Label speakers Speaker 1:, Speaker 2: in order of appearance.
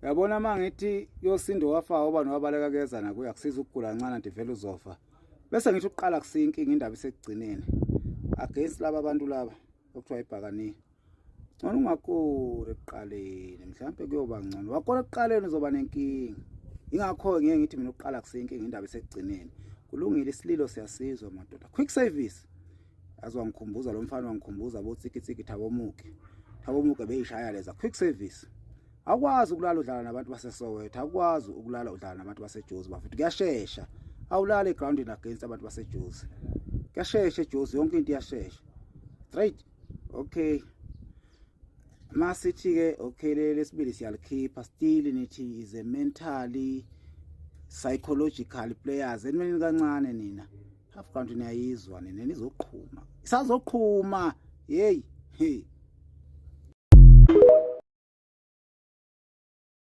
Speaker 1: Uyabona mangithi yosindo wafa oba nowabaleka kezana kuya kusiza ukugula kancane anti vele uzofa. Bese ngithi uqala kusinkinga indaba isekugcineni. Against laba abantu laba okuthiwa ibhakaniya. Ngcono ungakule ekuqaleni mhlawumbe kuyoba ngcono. Wakona ekuqaleni uzoba nenkinga. Ingakho ngeke ngithi mina uqala kusinkinga indaba isekugcineni. Kulungile isililo siyasizwa madoda. Quick service. Azwangikhumbuza lo mfana wangikhumbuza boTsikitsiki Thabomuke. Thabomuke beyishaya leza quick service. Akwazi ukulala udlala nabantu baseSoweto, akwazi ukulala udlala nabantu baseJozi bafuthi kuyashesha. Awulala egroundini against abantu baseJozi. Kuyashesha eJozi yonke into iyashesha. Straight. Okay. Masithi ke okay lesibili siyalikhipha still nithi is a mentally psychological players enimeni kancane nina. Half count niyayizwa nina nizoqhuma. Isazoqhuma. Hey.